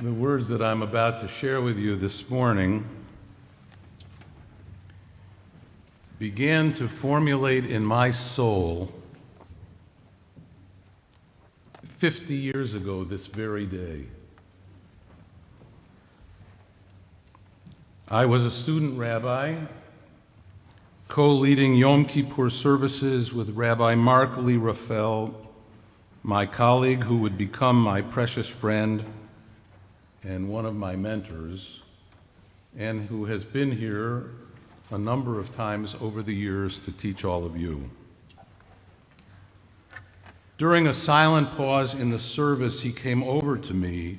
The words that I'm about to share with you this morning began to formulate in my soul 50 years ago this very day. I was a student rabbi, co-leading Yom Kippur services with Rabbi Mark Lee Raphael, my colleague who would become my precious friend and one of my mentors, and who has been here a number of times over the years to teach all of you. During a silent pause in the service, he came over to me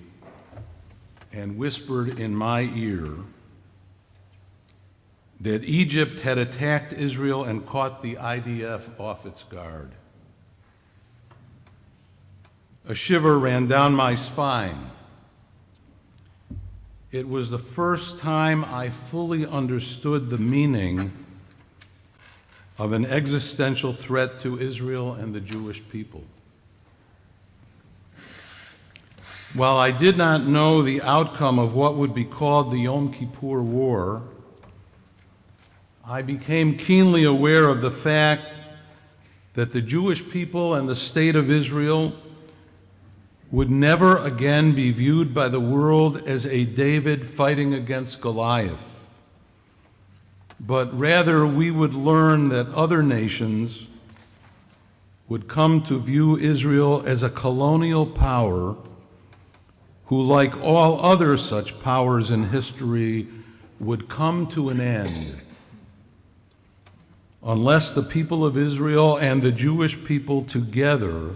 and whispered in my ear that Egypt had attacked Israel and caught the IDF off its guard. A shiver ran down my spine. It was the first time I fully understood the meaning of an existential threat to Israel and the Jewish people. While I did not know the outcome of what would be called the Yom Kippur War, I became keenly aware of the fact that the Jewish people and the state of Israel would never again be viewed by the world as a David fighting against Goliath, but rather we would learn that other nations would come to view Israel as a colonial power who, like all other such powers in history, would come to an end unless the people of Israel and the Jewish people together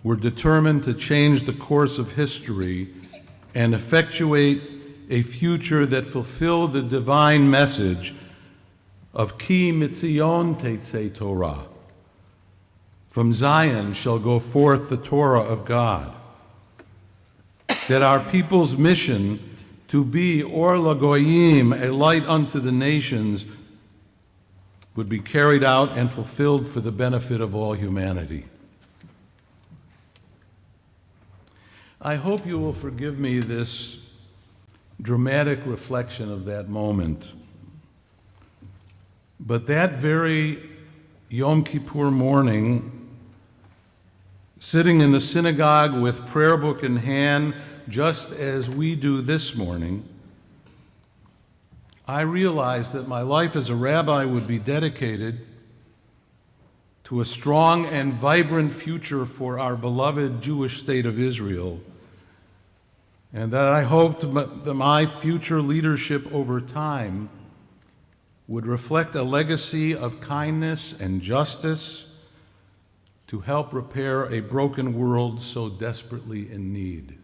were determined to change the course of history and effectuate a future that fulfilled the divine message of Ki Mitzion Tetzei Torah. From Zion shall go forth the Torah of God. That our people's mission to be Or LaGoyim, a light unto the nations, would be carried out and fulfilled for the benefit of all humanity. I hope you will forgive me this dramatic reflection of that moment. But that very Yom Kippur morning, sitting in the synagogue with prayer book in hand, just as we do this morning, I realized that my life as a rabbi would be dedicated to a strong and vibrant future for our beloved Jewish state of Israel, and that I hoped that my future leadership over time would reflect a legacy of kindness and justice to help repair a broken world so desperately in need.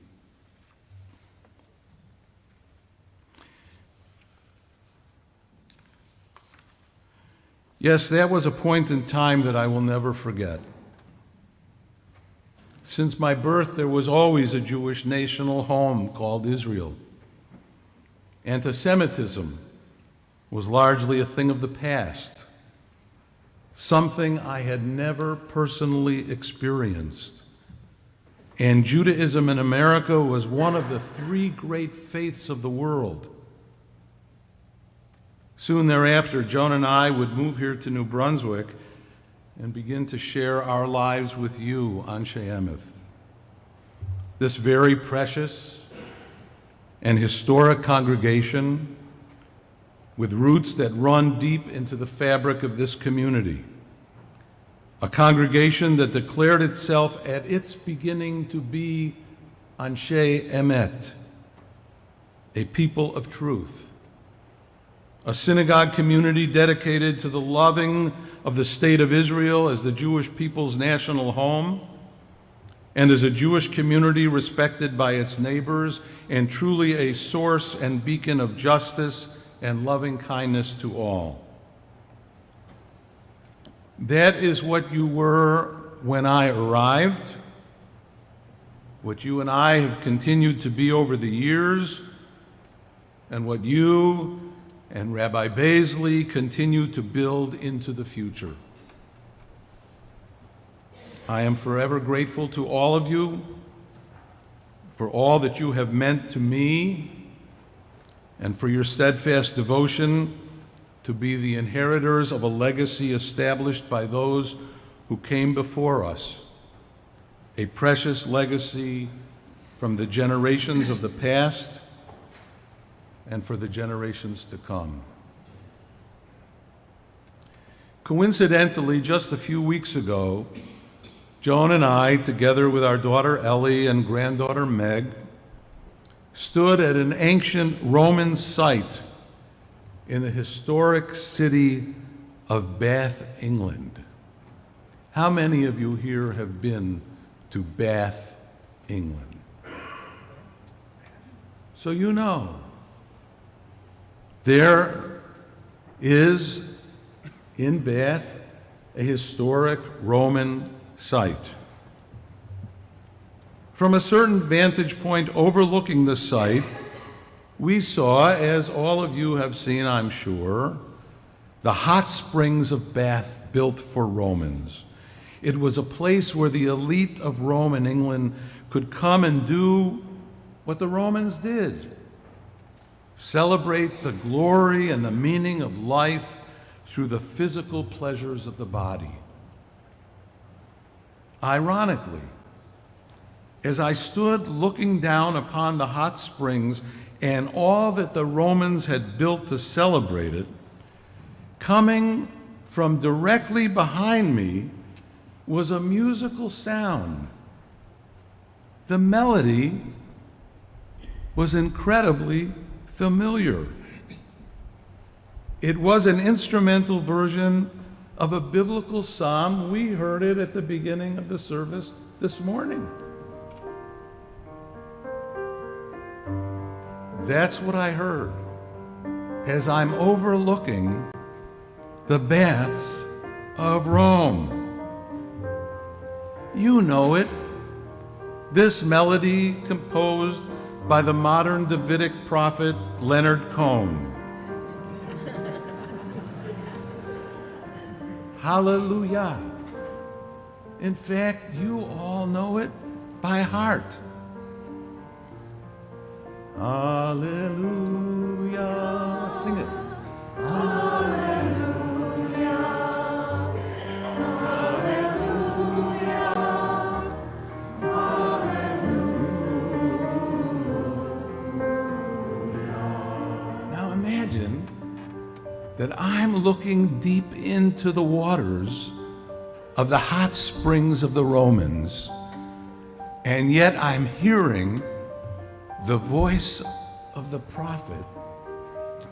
Yes, that was a point in time that I will never forget. Since my birth, there was always a Jewish national home called Israel. Anti-Semitism was largely a thing of the past, something I had never personally experienced. And Judaism in America was one of the three great faiths of the world. Soon thereafter, Joan and I would move here to New Brunswick and begin to share our lives with you, Anshe Emeth. This very precious and historic congregation with roots that run deep into the fabric of this community. A congregation that declared itself at its beginning to be Anshe Emet, a people of truth. A synagogue community dedicated to the loving of the state of Israel as the Jewish people's national home, and as a Jewish community respected by its neighbors, and truly a source and beacon of justice and loving kindness to all. That is what you were when I arrived, what you and I have continued to be over the years, and what you and Rabbi Baisley continue to build into the future. I am forever grateful to all of you for all that you have meant to me, and for your steadfast devotion to be the inheritors of a legacy established by those who came before us, a precious legacy from the generations of the past and for the generations to come. Coincidentally, just a few weeks ago, Joan and I, together with our daughter Ellie and granddaughter Meg, stood at an ancient Roman site in the historic city of Bath, England. How many of you here have been to Bath, England? So you know, there is in Bath a historic Roman site. From a certain vantage point overlooking the site, we saw, as all of you have seen, I'm sure, the hot springs of Bath built for Romans. It was a place where the elite of Rome and England could come and do what the Romans did: celebrate the glory and the meaning of life through the physical pleasures of the body. Ironically, as I stood looking down upon the hot springs and all that the Romans had built to celebrate it, coming from directly behind me was a musical sound. The melody was incredibly familiar. It was an instrumental version of a biblical psalm. We heard it at the beginning of the service this morning. That's what I heard as I'm overlooking the baths of Rome. You know it. This melody composed by the modern Davidic prophet Leonard Cohen. Hallelujah. In fact, you all know it by heart. Hallelujah. Sing it. Hallelujah. Hallelujah. Hallelujah. Now imagine that I'm looking deep into the waters of the hot springs of the Romans, and yet I'm hearing the voice of the prophet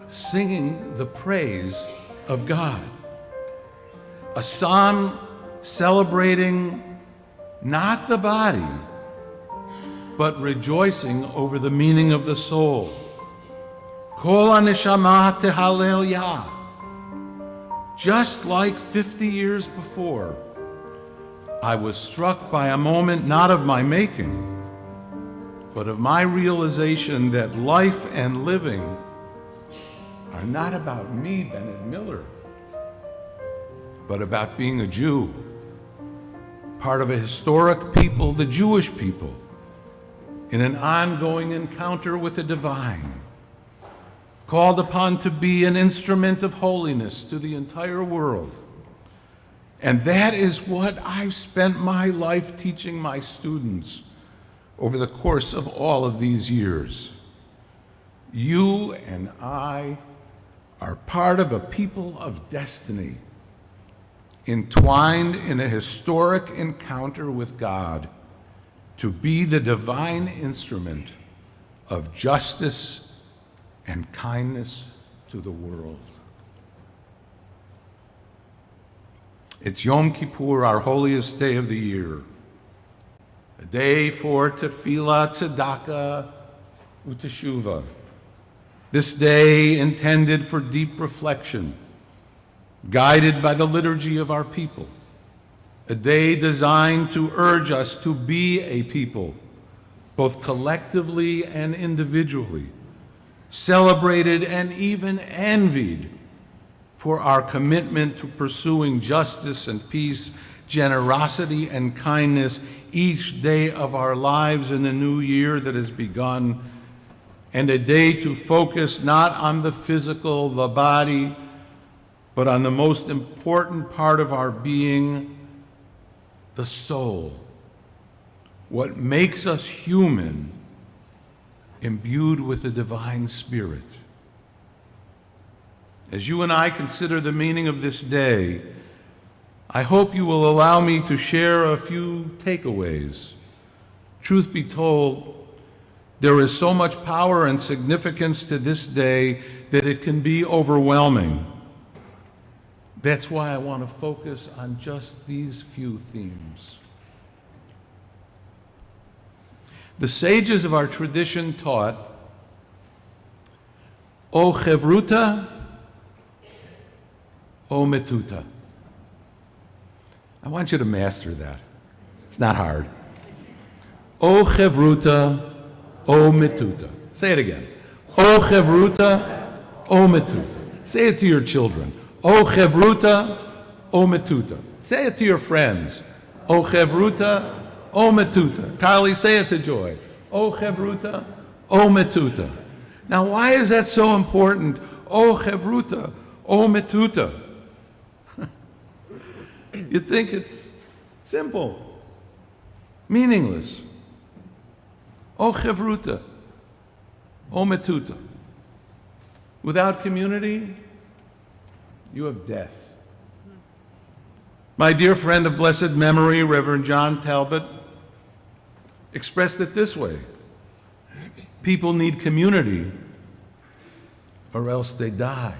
singing the praise of God. A psalm celebrating not the body, but rejoicing over the meaning of the soul. Kol haneshama tehalel Yah. Just like 50 years before, I was struck by a moment not of my making, but of my realization that life and living are not about me, Bennett Miller, but about being a Jew, part of a historic people, the Jewish people, in an ongoing encounter with the divine, called upon to be an instrument of holiness to the entire world. And that is what I've spent my life teaching my students over the course of all of these years. You and I are part of a people of destiny, entwined in a historic encounter with God to be the divine instrument of justice and kindness to the world. It's Yom Kippur, our holiest day of the year, a day for tefillah, tzedakah, uteshuva. This day intended for deep reflection, guided by the liturgy of our people. A day designed to urge us to be a people, both collectively and individually, celebrated and even envied for our commitment to pursuing justice and peace, generosity and kindness each day of our lives in the new year that has begun, and a day to focus not on the physical, the body, but on the most important part of our being, the soul. What makes us human, imbued with the divine Spirit. As you and I consider the meaning of this day, I hope you will allow me to share a few takeaways. Truth be told, there is so much power and significance to this day that it can be overwhelming. That's why I want to focus on just these few themes. The sages of our tradition taught, O chevruta, O metuta. I want you to master that. It's not hard. O chevruta, O metuta. Say it again. O chevruta, O metuta. Say it to your children. O chevruta, O metuta. Say it to your friends. O chevruta, O metuta. Carly, say it to Joy. O chevruta, O metuta. Now, why is that so important? O chevruta, O metuta. You think it's simple, meaningless. O chevruta, O metuta. Without community, you have death. My dear friend of blessed memory, Reverend John Talbot, expressed it this way: people need community or else they die.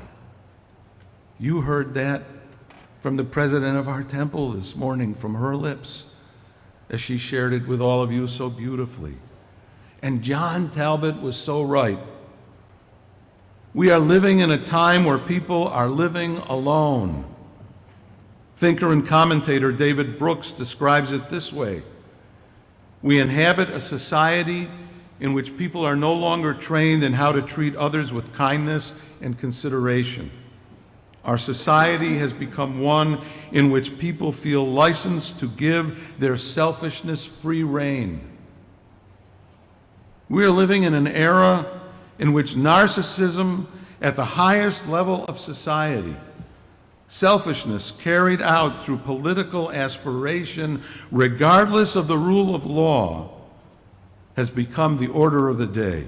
You heard that from the president of our temple this morning, from her lips, as she shared it with all of you so beautifully. And John Talbot was so right. We are living in a time where people are living alone. Thinker and commentator David Brooks describes it this way: we inhabit a society in which people are no longer trained in how to treat others with kindness and consideration. Our society has become one in which people feel licensed to give their selfishness free rein. We are living in an era in which narcissism at the highest level of society, selfishness carried out through political aspiration, regardless of the rule of law, has become the order of the day.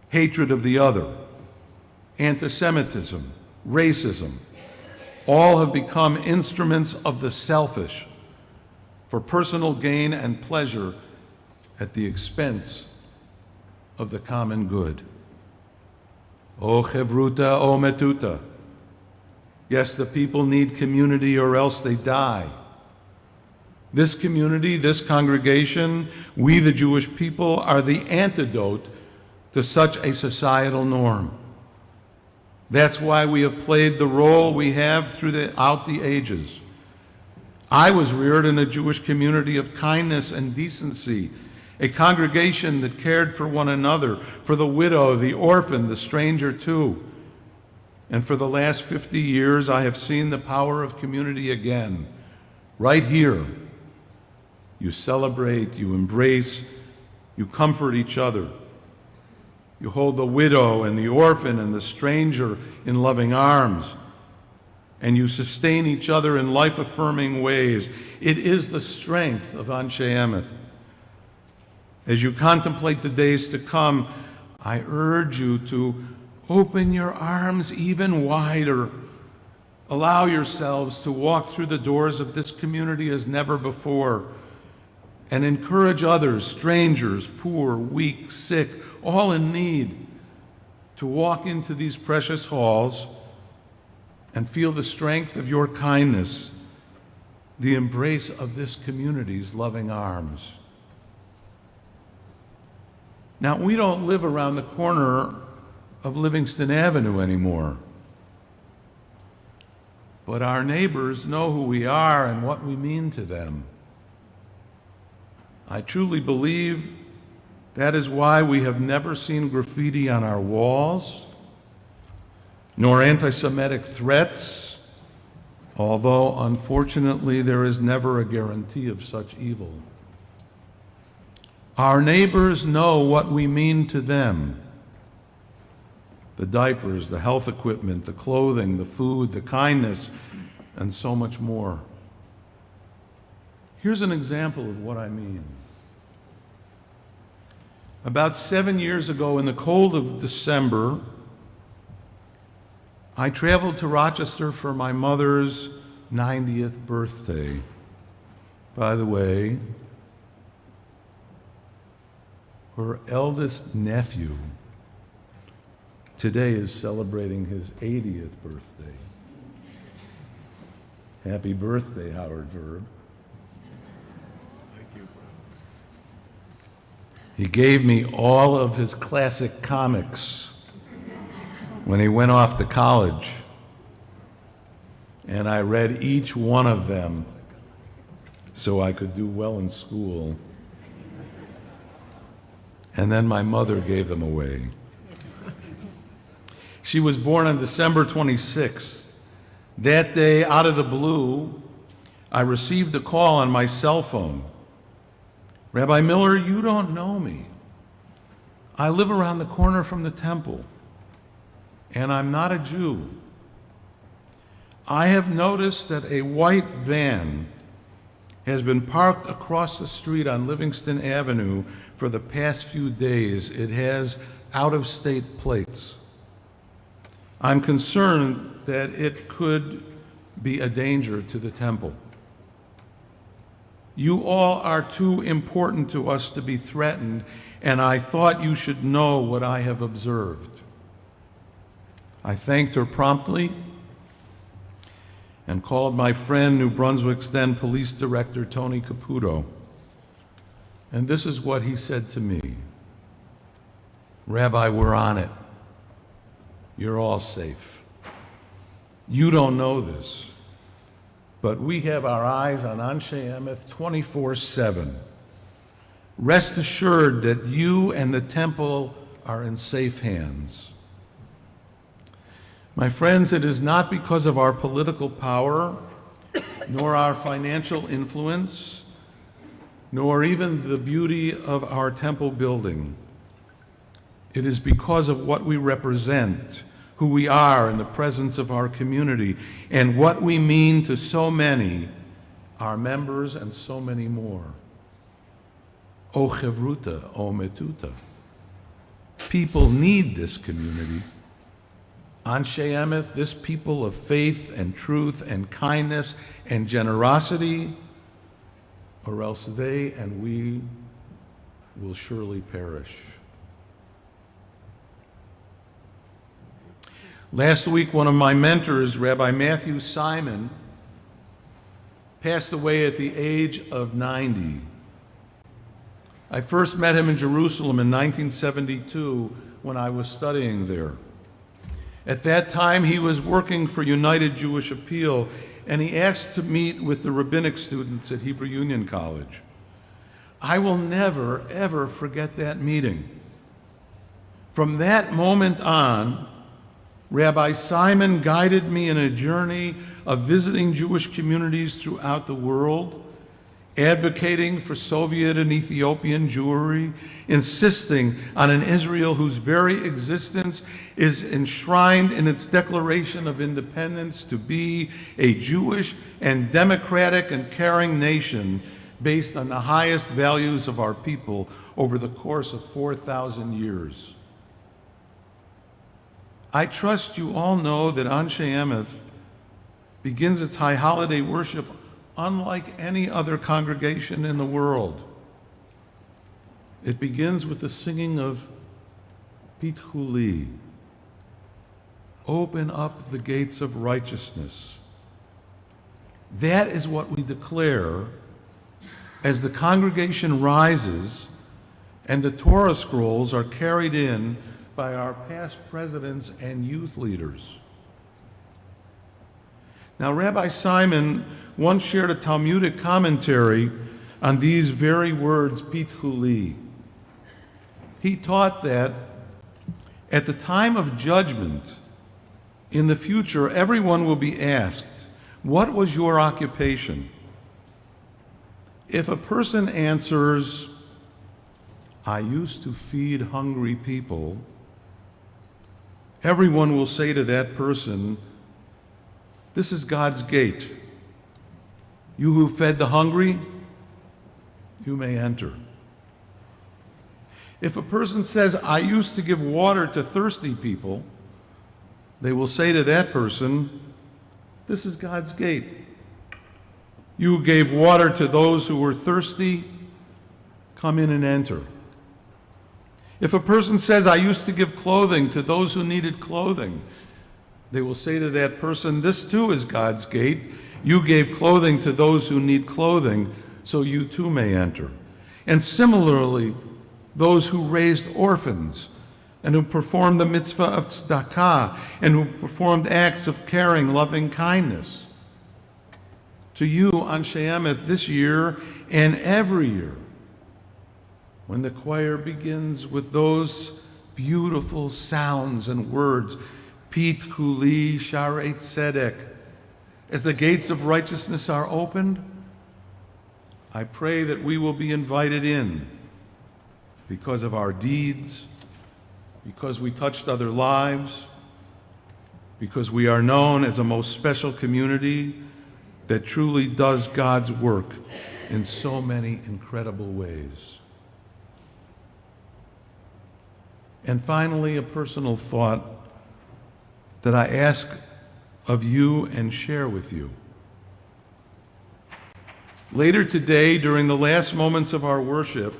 Hatred of the other, anti-Semitism, racism, all have become instruments of the selfish for personal gain and pleasure at the expense of the common good. O chevruta, O metuta. Yes, the people need community or else they die. This community, this congregation, we the Jewish people are the antidote to such a societal norm. That's why we have played the role we have throughout the ages. I was reared in a Jewish community of kindness and decency, a congregation that cared for one another, for the widow, the orphan, the stranger too. And for the last 50 years, I have seen the power of community again, right here. You celebrate, you embrace, you comfort each other. You hold the widow and the orphan and the stranger in loving arms, and you sustain each other in life-affirming ways. It is the strength of Anshe Emet. As you contemplate the days to come, I urge you to open your arms even wider. Allow yourselves to walk through the doors of this community as never before, and encourage others, strangers, poor, weak, sick, all in need, to walk into these precious halls and feel the strength of your kindness, the embrace of this community's loving arms. Now, we don't live around the corner of Livingston Avenue anymore, but our neighbors know who we are and what we mean to them. I truly believe that is why we have never seen graffiti on our walls, nor anti-Semitic threats although unfortunately there is never a guarantee of such evil. Our neighbors know what we mean to them. The diapers, the health equipment, the clothing, the food, the kindness, and so much more. Here's an example of what I mean. About 7 years ago, in the cold of December, I traveled to Rochester for my mother's 90th birthday. By the way, her eldest nephew today is celebrating his 80th birthday. Happy birthday, Howard Verb. He gave me all of his classic comics when he went off to college, and I read each one of them so I could do well in school. And then my mother gave them away. She was born on December 26th. That day, out of the blue, I received a call on my cell phone. Rabbi Miller, you don't know me. I live around the corner from the temple, and I'm not a Jew. I have noticed that a white van has been parked across the street on Livingston Avenue for the past few days. It has out-of-state plates. I'm concerned that it could be a danger to the temple. You all are too important to us to be threatened, and I thought you should know what I have observed. I thanked her promptly and called my friend, New Brunswick's then police director, Tony Caputo. And this is what he said to me. Rabbi, we're on it. You're all safe. You don't know this, but we have our eyes on Anshe Emeth 24/7. Rest assured that you and the temple are in safe hands. My friends, it is not because of our political power, nor our financial influence, nor even the beauty of our temple building. It is because of what we represent, who we are in the presence of our community, and what we mean to so many, our members and so many more. O Chevruta, O Metuta. People need this community. Anshe Emeth, this people of faith and truth and kindness and generosity, or else they and we will surely perish. Last week, one of my mentors, Rabbi Matthew Simon, passed away at the age of 90. I first met him in Jerusalem in 1972 when I was studying there. At that time, he was working for United Jewish Appeal, and he asked to meet with the rabbinic students at Hebrew Union College. I will never, ever forget that meeting. From that moment on, Rabbi Simon guided me in a journey of visiting Jewish communities throughout the world, advocating for Soviet and Ethiopian Jewry, insisting on an Israel whose very existence is enshrined in its Declaration of Independence to be a Jewish and democratic and caring nation based on the highest values of our people over the course of 4,000 years. I trust you all know that Anshe Emeth begins its high holiday worship unlike any other congregation in the world. It begins with the singing of Pitchu Li, open up the gates of righteousness. That is what we declare as the congregation rises and the Torah scrolls are carried in by our past presidents and youth leaders. Now, Rabbi Simon once shared a Talmudic commentary on these very words, Pitchu Li. He taught that at the time of judgment, in the future, everyone will be asked, What was your occupation? If a person answers, I used to feed hungry people, everyone will say to that person, this is God's gate. You who fed the hungry, you may enter. If a person says, I used to give water to thirsty people, they will say to that person, this is God's gate. You who gave water to those who were thirsty, come in and enter. If a person says, I used to give clothing to those who needed clothing, they will say to that person, this too is God's gate. You gave clothing to those who need clothing, so you too may enter. And similarly, those who raised orphans and who performed the mitzvah of tzedakah and who performed acts of caring, loving kindness. To you, Anshe Emet, this year and every year, when the choir begins with those beautiful sounds and words, Pit Kuli Sharei Tzedek, as the gates of righteousness are opened, I pray that we will be invited in because of our deeds, because we touched other lives, because we are known as a most special community that truly does God's work in so many incredible ways. And finally, a personal thought that I ask of you and share with you. Later today, during the last moments of our worship,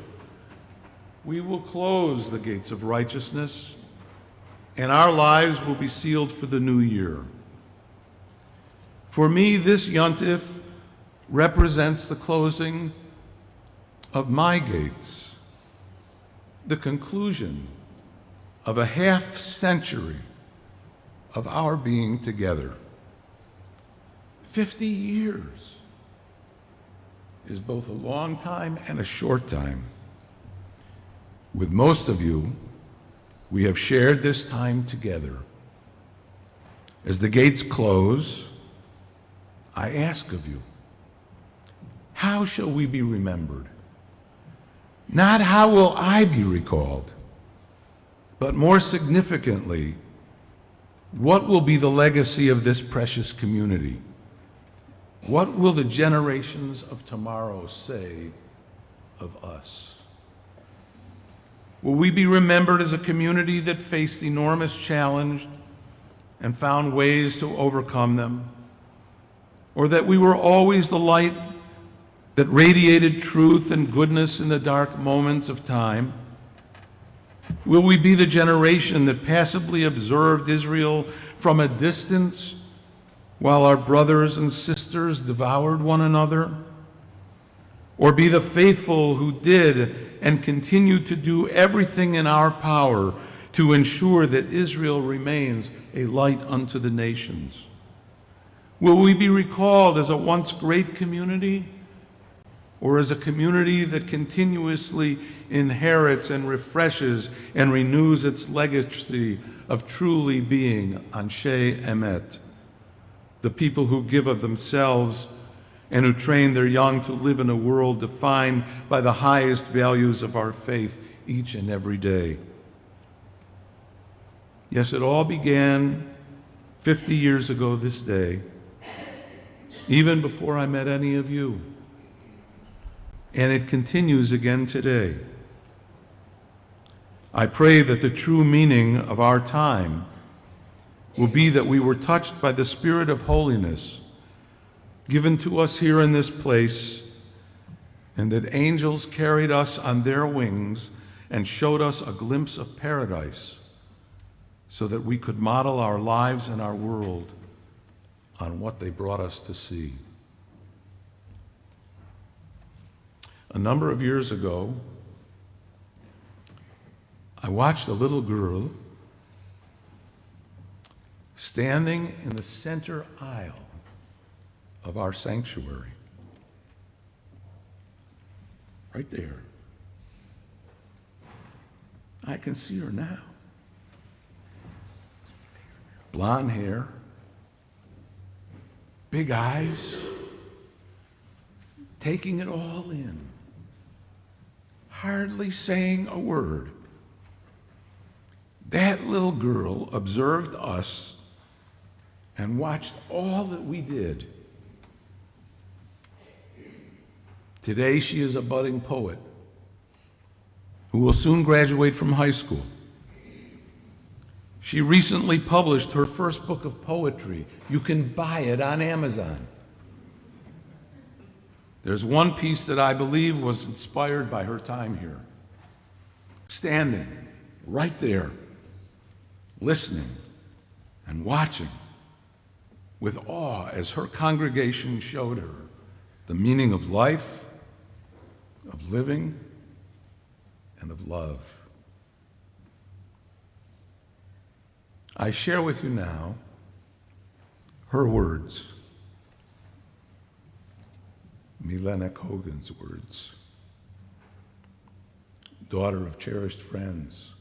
we will close the gates of righteousness, and our lives will be sealed for the new year. For me, this Yontif represents the closing of my gates, the conclusion of a half century of our being together. 50 years is both a long time and a short time. With most of you, we have shared this time together. As the gates close, I ask of you, how shall we be remembered? Not how will I be recalled, but more significantly, what will be the legacy of this precious community? What will the generations of tomorrow say of us? Will we be remembered as a community that faced enormous challenge and found ways to overcome them? Or that we were always the light that radiated truth and goodness in the dark moments of time? Will we be the generation that passively observed Israel from a distance while our brothers and sisters devoured one another? Or be the faithful who did and continue to do everything in our power to ensure that Israel remains a light unto the nations? Will we be recalled as a once great community, or as a community that continuously inherits and refreshes and renews its legacy of truly being Anshe Emet, the people who give of themselves and who train their young to live in a world defined by the highest values of our faith each and every day? Yes, it all began 50 years ago this day, even before I met any of you. And it continues again today. I pray that the true meaning of our time will be that we were touched by the Spirit of holiness given to us here in this place, and that angels carried us on their wings and showed us a glimpse of paradise so that we could model our lives and our world on what they brought us to see. A number of years ago, I watched a little girl standing in the center aisle of our sanctuary. Right there. I can see her now. Blonde hair, big eyes, taking it all in, hardly saying a word. That little girl observed us and watched all that we did. Today she is a budding poet who will soon graduate from high school. She recently published her first book of poetry. You can buy it on Amazon. There's one piece that I believe was inspired by her time here. Standing right there, listening and watching with awe as her congregation showed her the meaning of life, of living, and of love. I share with you now her words, Milena Kogan's words, daughter of cherished friends,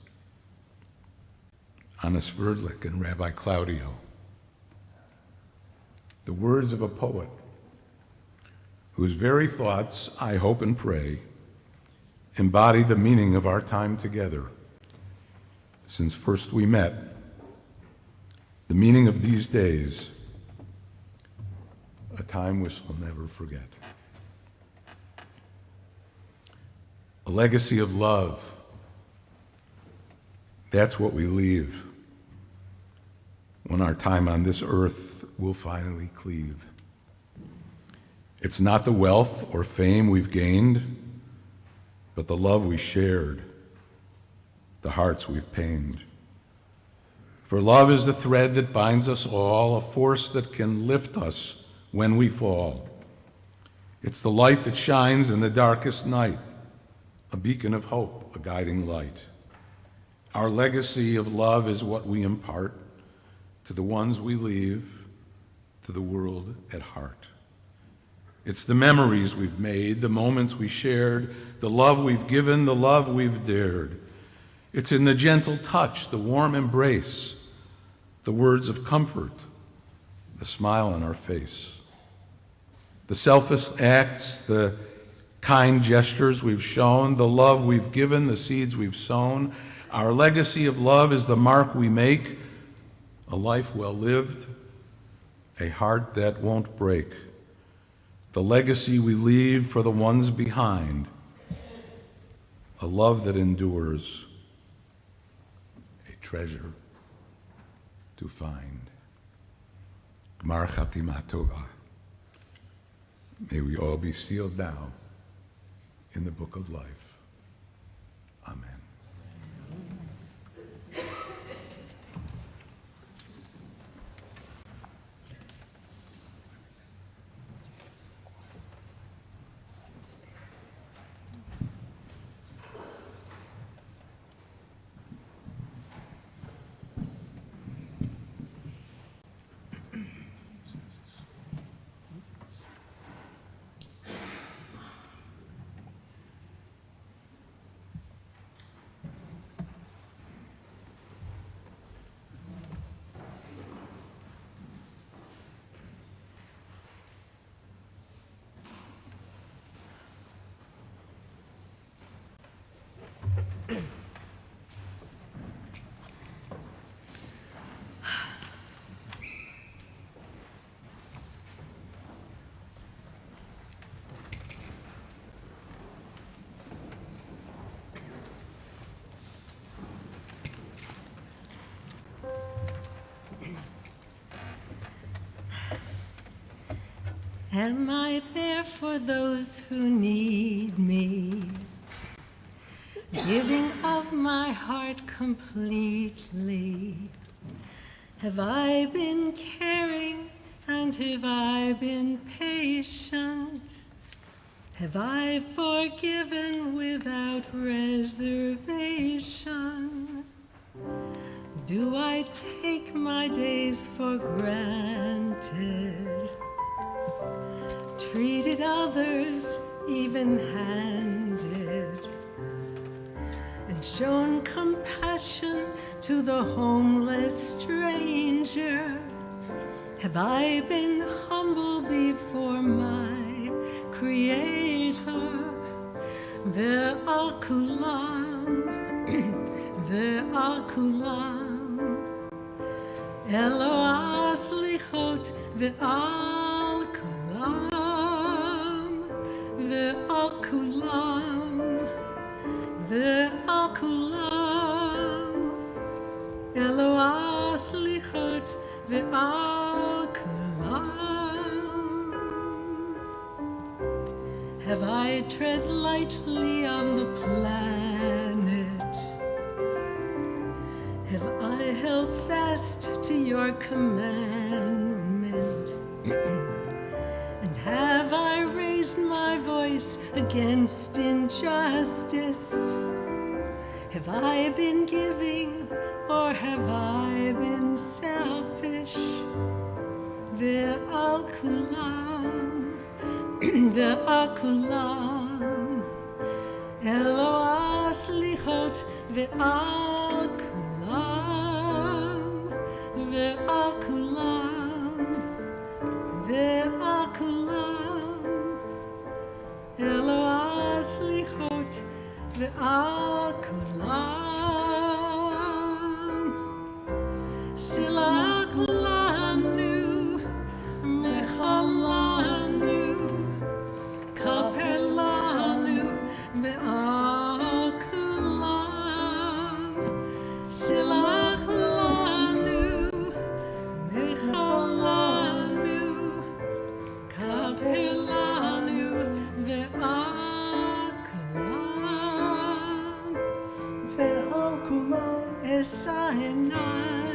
Anna Sverdlik and Rabbi Claudio. The words of a poet whose very thoughts, I hope and pray, embody the meaning of our time together since first we met, the meaning of these days, a time we shall never forget. A legacy of love, that's what we leave when our time on this earth will finally cleave. It's not the wealth or fame we've gained, but the love we shared, the hearts we've pained. For love is the thread that binds us all, a force that can lift us when we fall. It's the light that shines in the darkest night, a beacon of hope, a guiding light. Our legacy of love is what we impart to the ones we leave, to the world at heart. It's the memories we've made, the moments we shared, the love we've given, the love we've dared. It's in the gentle touch, the warm embrace, the words of comfort, the smile on our face. The selfless acts, the kind gestures we've shown, the love we've given, the seeds we've sown. Our legacy of love is the mark we make, a life well lived, a heart that won't break. The legacy we leave for the ones behind, a love that endures, a treasure to find. Gmar Chatima Tova. May we all be sealed now in the book of life. Amen. Am I there for those who need me? Giving of my heart completely. Have I been caring and have I been patient? Have I forgiven without reservation? Do I take my days for granted? Treated others even-handed, and shown compassion to the homeless stranger, Have I been humble before my Creator? Ve'al-kulam, ve'al-kulam, Elo aslichot, ve'al-kulam, ve'al-kulam, ve'al-kulam, Elo aslichot, ve'al-kulam. Have I tread lightly on the planet? Have I held fast to your commandment? And have I raised my voice against injustice? Have I been giving or have I been selfish? Ve'al-kulam, ve'al-kulam, Elo aslichot, ve'al-kulam, ve'al-kulam, ve'al-kulam, Elo aslichot, ve'al-kulam. Silach lanu, mechalanu, kapelanu, ve'al-kulam. Silach lanu, mechalanu, kapelanu, ve'al-kulam. Ve'al-kulam, Esainai,